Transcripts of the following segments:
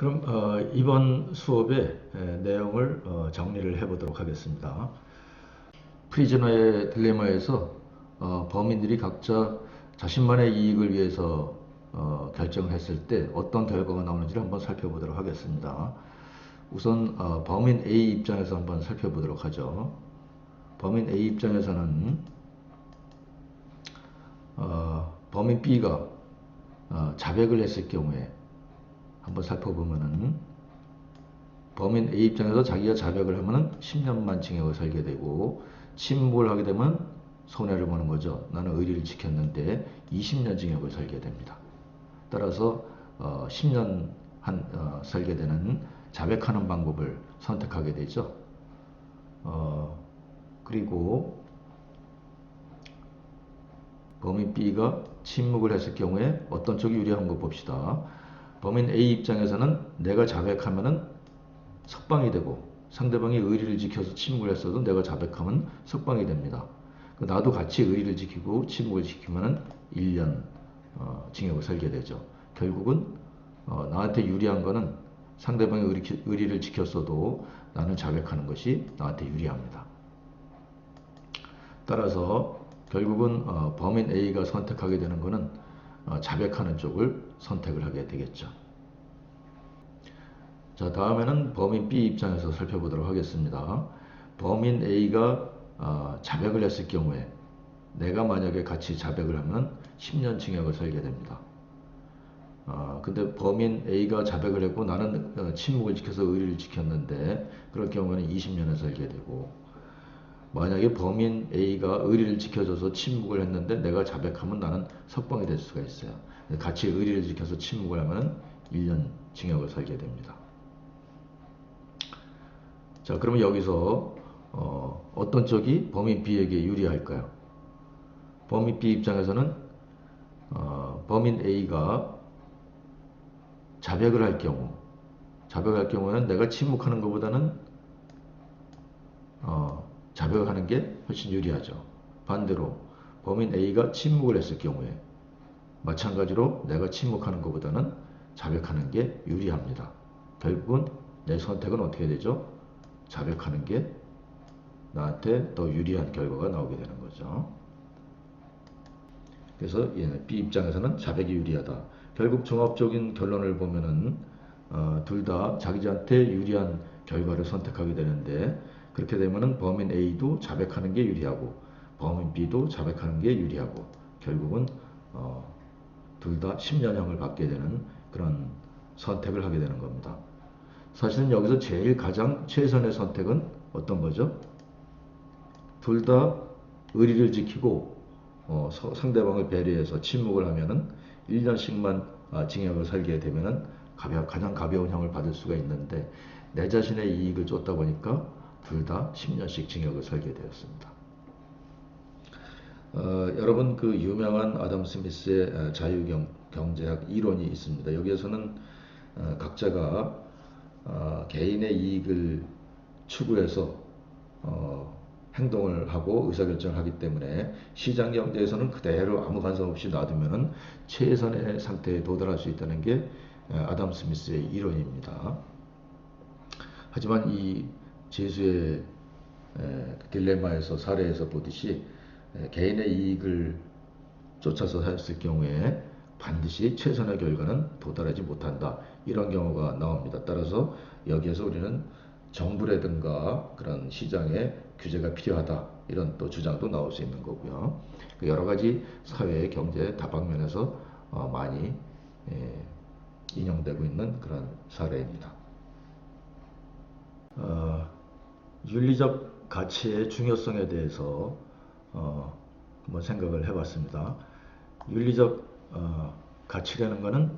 그럼 이번 수업의 내용을 정리를 해보도록 하겠습니다. 프리즈너의 딜레마에서 범인들이 각자 자신만의 이익을 위해서 결정을 했을 때 어떤 결과가 나오는지를 한번 살펴보도록 하겠습니다. 우선 범인 A 입장에서 한번 살펴보도록 하죠. 범인 A 입장에서는 범인 B가 자백을 했을 경우에 한번 살펴보면은 범인 A 입장에서 자기가 자백을 하면은 10년만 징역을 살게 되고 침묵을 하게 되면 손해를 보는 거죠. 나는 의리를 지켰는데 20년 징역을 살게 됩니다. 따라서 10년 살게 되는 자백하는 방법을 선택하게 되죠. 그리고 범인 B가 침묵을 했을 경우에 어떤 쪽이 유리한 거 봅시다. 범인 A 입장에서는 내가 자백하면은 석방이 되고 상대방이 의리를 지켜서 침묵을 했어도 내가 자백하면 석방이 됩니다. 나도 같이 의리를 지키고 침묵을 지키면은 1년 징역을 살게 되죠. 결국은 나한테 유리한 거는 상대방이 의리를 지켰어도 나는 자백하는 것이 나한테 유리합니다. 따라서 결국은 범인 A가 선택하게 되는 것은 자백하는 쪽을 선택을 하게 되겠죠. 자, 다음에는 범인 B 입장에서 살펴보도록 하겠습니다. 범인 A가 자백을 했을 경우에 내가 만약에 같이 자백을 하면 10년 징역을 살게 됩니다. 근데 범인 A가 자백을 했고 나는 침묵을 지켜서 의리를 지켰는데 그럴 경우에는 20년을 살게 되고, 만약에 범인 A가 의리를 지켜줘서 침묵을 했는데 내가 자백하면 나는 석방이 될 수가 있어요. 같이 의리를 지켜서 침묵을 하면 1년 징역을 살게 됩니다. 자, 그러면 여기서 어떤 쪽이 범인 B에게 유리할까요? 범인 B 입장에서는 범인 A가 자백을 할 경우는 내가 침묵하는 것보다는 자백을 하는 게 훨씬 유리하죠. 반대로 범인 A가 침묵을 했을 경우에 마찬가지로 내가 침묵하는 것보다는 자백하는 게 유리합니다. 결국은 내 선택은 어떻게 되죠? 자백하는 게 나한테 더 유리한 결과가 나오게 되는 거죠. 그래서 B 입장에서는 자백이 유리하다. 결국 종합적인 결론을 보면은 둘 다 자기한테 유리한 결과를 선택하게 되는데, 그렇게 되면은 범인 A도 자백하는 게 유리하고 범인 B도 자백하는 게 유리하고 결국은 둘 다 10년형을 받게 되는 그런 선택을 하게 되는 겁니다. 사실은 여기서 제일 가장 최선의 선택은 어떤 거죠? 둘 다 의리를 지키고 상대방을 배려해서 침묵을 하면은 1년씩만 징역을 살게 되면은 가장 가벼운 형을 받을 수가 있는데, 내 자신의 이익을 쫓다 보니까 둘 다 10년씩 징역을 살게 되었습니다. 여러분, 그 유명한 아담 스미스의 자유경제학 이론이 있습니다. 여기에서는 각자가 개인의 이익을 추구해서 행동을 하고 의사결정을 하기 때문에 시장경제에서는 그대로 아무 간섭 없이 놔두면 최선의 상태에 도달할 수 있다는 게 아담 스미스의 이론입니다. 하지만 이 제수의 딜레마에서 사례에서 보듯이 개인의 이익을 쫓아서 했을 경우에 반드시 최선의 결과는 도달하지 못한다, 이런 경우가 나옵니다. 따라서 여기에서 우리는 정부라든가 그런 시장의 규제가 필요하다, 이런 또 주장도 나올 수 있는 거고요. 여러 가지 사회, 경제 다방면에서 많이 인용되고 있는 그런 사례입니다. 윤리적 가치의 중요성에 대해서 한번 생각을 해봤습니다. 윤리적 가치라는 것은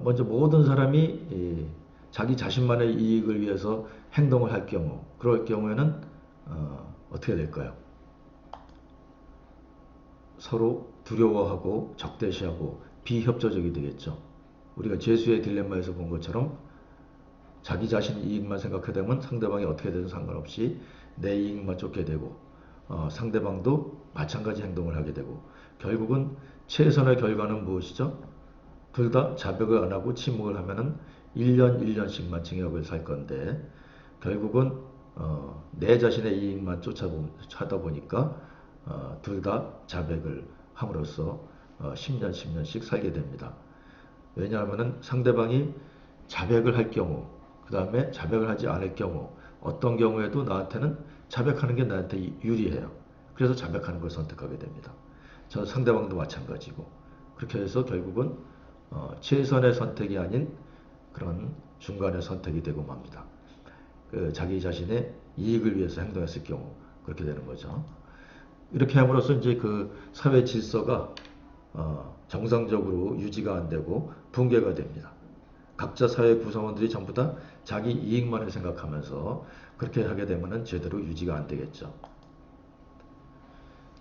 먼저 모든 사람이 자기 자신만의 이익을 위해서 행동을 할 경우, 그럴 경우에는 어떻게 될까요? 서로 두려워하고 적대시하고 비협조적이 되겠죠. 우리가 제수의 딜레마에서 본 것처럼 자기 자신 이익만 생각하게 되면 상대방이 어떻게 되든 상관없이 내 이익만 쫓게 되고 상대방도 마찬가지 행동을 하게 되고, 결국은 최선의 결과는 무엇이죠? 둘 다 자백을 안 하고 침묵을 하면은 1년 1년씩만 징역을 살 건데 결국은 내 자신의 이익만 쫓아다 보니까 둘 다 자백을 함으로써 10년 10년씩 살게 됩니다. 왜냐하면 상대방이 자백을 할 경우, 그 다음에 자백을 하지 않을 경우, 어떤 경우에도 나한테는 자백하는 게 나한테 유리해요. 그래서 자백하는 걸 선택하게 됩니다. 저 상대방도 마찬가지고. 그렇게 해서 결국은 최선의 선택이 아닌 그런 중간의 선택이 되고 맙니다. 자기 자신의 이익을 위해서 행동했을 경우 그렇게 되는 거죠. 이렇게 함으로써 이제 그 사회 질서가 정상적으로 유지가 안 되고 붕괴가 됩니다. 각자 사회 구성원들이 전부 다 자기 이익만을 생각하면서 그렇게 하게 되면 제대로 유지가 안 되겠죠.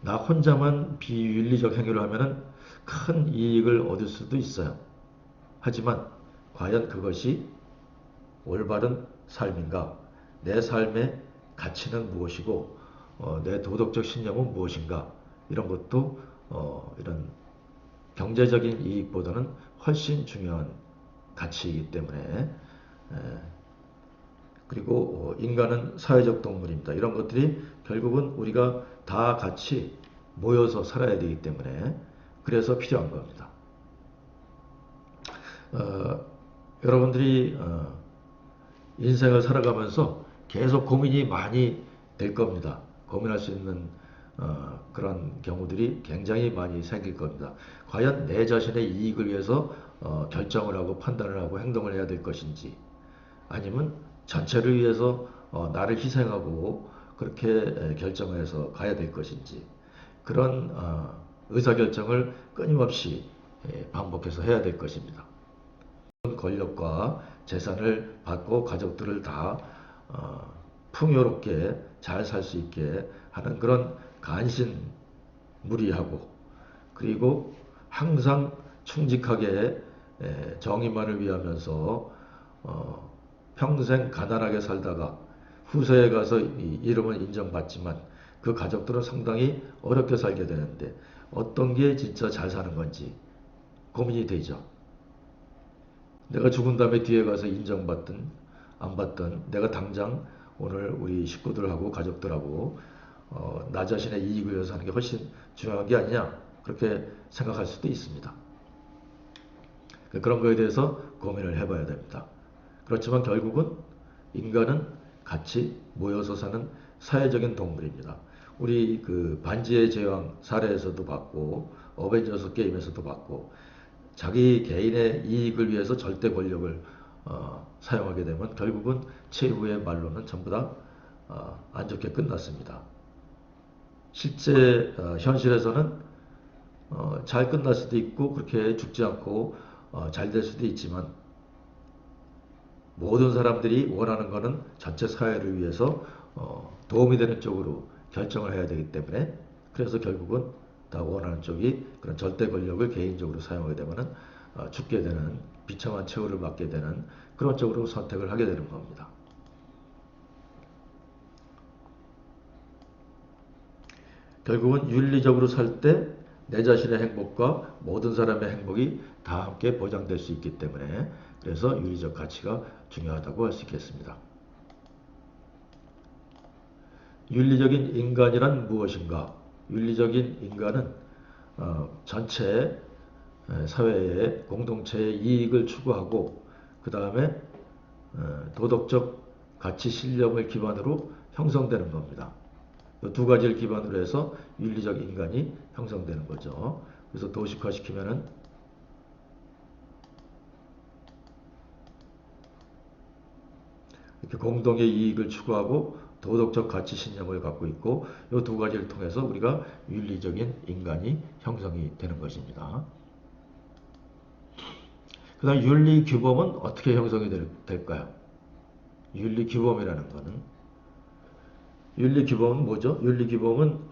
나 혼자만 비윤리적 행위를 하면 큰 이익을 얻을 수도 있어요. 하지만 과연 그것이 올바른 삶인가? 내 삶의 가치는 무엇이고 내 도덕적 신념은 무엇인가? 이런 것도 이런 경제적인 이익보다는 훨씬 중요한 가치이기 때문에 그리고 인간은 사회적 동물입니다. 이런 것들이 결국은 우리가 다 같이 모여서 살아야 되기 때문에 그래서 필요한 겁니다. 여러분들이 인생을 살아가면서 계속 고민이 많이 될 겁니다. 고민할 수 있는 그런 경우들이 굉장히 많이 생길 겁니다. 과연 내 자신의 이익을 위해서 결정을 하고 판단을 하고 행동을 해야 될 것인지 아니면 전체를 위해서 나를 희생하고 그렇게 결정을 해서 가야 될 것인지 그런 의사결정을 끊임없이 반복해서 해야 될 것입니다. 권력과 재산을 받고 가족들을 다 풍요롭게 잘 살 수 있게 하는 그런 간신무리하고 그리고 항상 충직하게 정의만을 위하면서 평생 가난하게 살다가 후세에 가서 이름은 인정받지만 그 가족들은 상당히 어렵게 살게 되는데 어떤 게 진짜 잘 사는 건지 고민이 되죠. 내가 죽은 다음에 뒤에 가서 인정받든 안 받든 내가 당장 오늘 우리 식구들하고 가족들하고 나 자신의 이익을 위해서 하는 게 훨씬 중요한 게 아니냐 그렇게 생각할 수도 있습니다. 그런 거에 대해서 고민을 해봐야 됩니다. 그렇지만 결국은 인간은 같이 모여서 사는 사회적인 동물입니다. 우리 그 반지의 제왕 사례에서도 봤고 어벤져스 게임에서도 봤고 자기 개인의 이익을 위해서 절대 권력을 사용하게 되면 결국은 최후의 말로는 전부 다 안 좋게 끝났습니다. 실제 현실에서는 잘 끝날 수도 있고 그렇게 죽지 않고 잘 될 수도 있지만 모든 사람들이 원하는 것은 전체 사회를 위해서 도움이 되는 쪽으로 결정을 해야 되기 때문에 그래서 결국은 다 원하는 쪽이 그런 절대 권력을 개인적으로 사용하게 되면 죽게 되는 비참한 최후를 맞게 되는 그런 쪽으로 선택을 하게 되는 겁니다. 결국은 윤리적으로 살 때 내 자신의 행복과 모든 사람의 행복이 다 함께 보장될 수 있기 때문에 그래서 윤리적 가치가 중요하다고 할 수 있겠습니다. 윤리적인 인간이란 무엇인가? 윤리적인 인간은 전체 사회의 공동체의 이익을 추구하고 그 다음에 도덕적 가치 신념을 기반으로 형성되는 겁니다. 이 두 가지를 기반으로 해서 윤리적 인간이 형성되는 거죠. 그래서 도식화시키면은 이렇게 공동의 이익을 추구하고 도덕적 가치 신념을 갖고 있고 이 두 가지를 통해서 우리가 윤리적인 인간이 형성이 되는 것입니다. 그 다음 윤리 규범은 어떻게 형성이 될까요? 윤리 규범이라는 것은 윤리 규범은 뭐죠? 윤리 규범은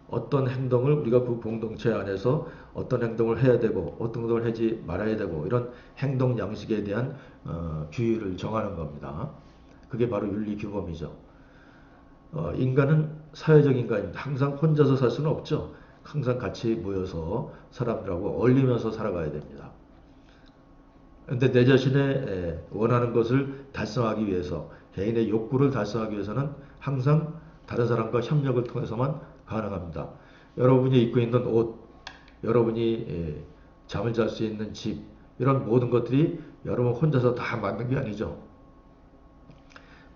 어떤 행동을 우리가 그 공동체 안에서 어떤 행동을 해야 되고 어떤 행동을 하지 말아야 되고 이런 행동 양식에 대한 규율을 정하는 겁니다. 그게 바로 윤리 규범이죠. 인간은 사회적 인간입니다. 항상 혼자서 살 수는 없죠. 항상 같이 모여서 사람들하고 어울리면서 살아가야 됩니다. 근데 내 자신의 원하는 것을 달성하기 위해서, 개인의 욕구를 달성하기 위해서는 항상 다른 사람과 협력을 통해서만 가능합니다. 여러분이 입고 있는 옷, 여러분이 잠을 잘 수 있는 집, 이런 모든 것들이 여러분 혼자서 다 만든 게 아니죠.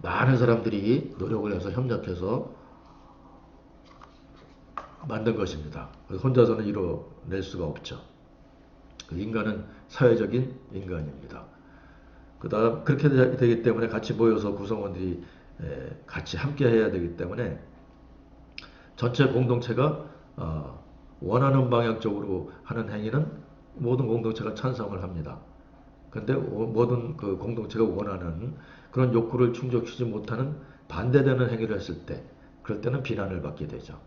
많은 사람들이 노력을 해서 협력해서 만든 것입니다. 혼자서는 이뤄낼 수가 없죠. 인간은 사회적인 인간입니다. 그 다음 그렇게 되기 때문에 같이 모여서 구성원들이 같이 함께 해야 되기 때문에 전체 공동체가 원하는 방향 쪽으로 하는 행위는 모든 공동체가 찬성을 합니다. 그런데 모든 그 공동체가 원하는 그런 욕구를 충족시키지 못하는 반대되는 행위를 했을 때, 그럴 때는 비난을 받게 되죠.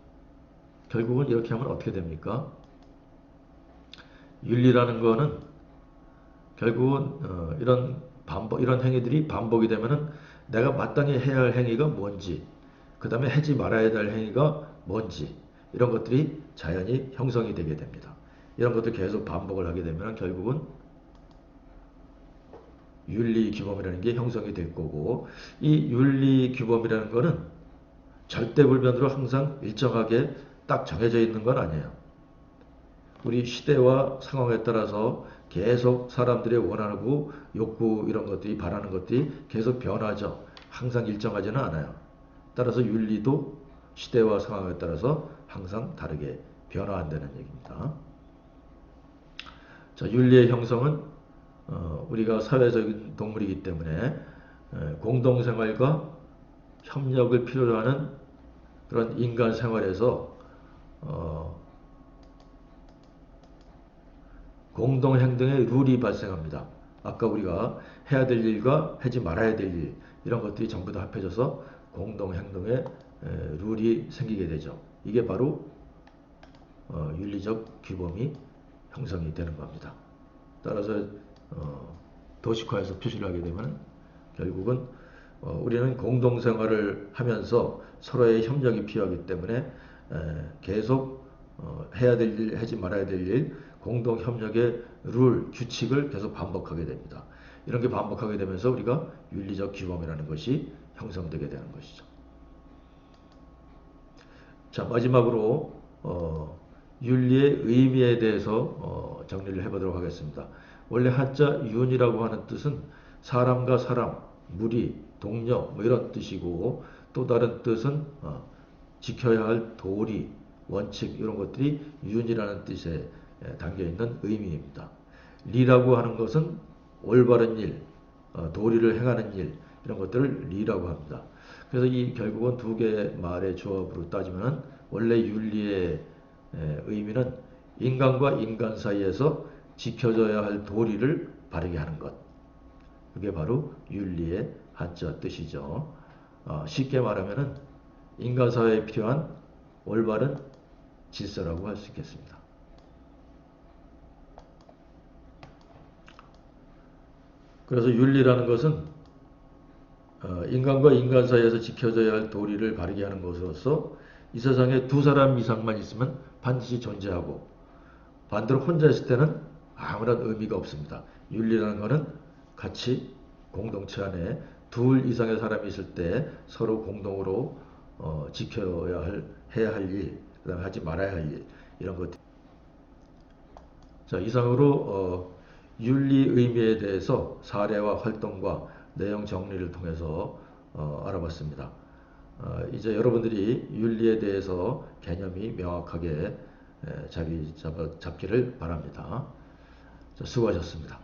결국은 이렇게 하면 어떻게 됩니까? 윤리라는 거는 결국은 이런 행위들이 반복이 되면은 내가 마땅히 해야 할 행위가 뭔지, 그 다음에 하지 말아야 될 행위가 뭔지, 이런 것들이 자연히 형성이 되게 됩니다. 이런 것들 계속 반복을 하게 되면 결국은 윤리 규범이라는 게 형성이 될 거고, 이 윤리 규범이라는 거는 절대불변으로 항상 일정하게 딱 정해져 있는 건 아니에요. 우리 시대와 상황에 따라서 계속 사람들의 원하고 욕구, 이런 것들이, 바라는 것들이 계속 변하죠. 항상 일정하지는 않아요. 따라서 윤리도 시대와 상황에 따라서 항상 다르게 변화한다는 얘기입니다. 자, 윤리의 형성은 우리가 사회적인 동물이기 때문에 공동생활과 협력을 필요로 하는 그런 인간 생활에서 공동행동의 룰이 발생합니다. 아까 우리가 해야 될 일과 하지 말아야 될 일, 이런 것들이 전부 다 합해져서 공동행동의 룰이 생기게 되죠. 이게 바로 윤리적 규범이 형성이 되는 겁니다. 따라서 도식화해서 표시를 하게 되면 결국은 우리는 공동생활을 하면서 서로의 협력이 필요하기 때문에 계속 해야 될 일, 하지 말아야 될 일, 공동협력의 룰, 규칙을 계속 반복하게 됩니다. 이런 게 반복하게 되면서 우리가 윤리적 규범이라는 것이 형성되게 되는 것이죠. 자, 마지막으로 윤리의 의미에 대해서 정리를 해보도록 하겠습니다. 원래 한자 윤이라고 하는 뜻은 사람과 사람, 무리, 동료, 뭐 이런 뜻이고, 또 다른 뜻은 지켜야 할 도리, 원칙, 이런 것들이 윤이라는 뜻에 담겨 있는 의미입니다. 리라고 하는 것은 올바른 일, 도리를 행하는 일, 이런 것들을 리라고 합니다. 그래서 이 결국은 두 개의 말의 조합으로 따지면 원래 윤리의 의미는 인간과 인간 사이에서 지켜져야 할 도리를 바르게 하는 것. 그게 바로 윤리의 한자 뜻이죠. 쉽게 말하면 인간 사회에 필요한 올바른 질서라고 할 수 있겠습니다. 그래서 윤리라는 것은 인간과 인간 사이에서 지켜져야 할 도리를 바르게 하는 것으로서 이 세상에 두 사람 이상만 있으면 반드시 존재하고, 반대로 혼자 있을 때는 아무런 의미가 없습니다. 윤리라는 것은 같이 공동체 안에 둘 이상의 사람이 있을 때 서로 공동으로 지켜야 할, 해야 할 일, 그 다음에 하지 말아야 할 일, 이런 것들. 자, 이상으로 윤리 의미에 대해서 사례와 활동과 내용 정리를 통해서 알아봤습니다. 이제 여러분들이 윤리에 대해서 개념이 명확하게 자리 잡기를 바랍니다. 자, 수고하셨습니다.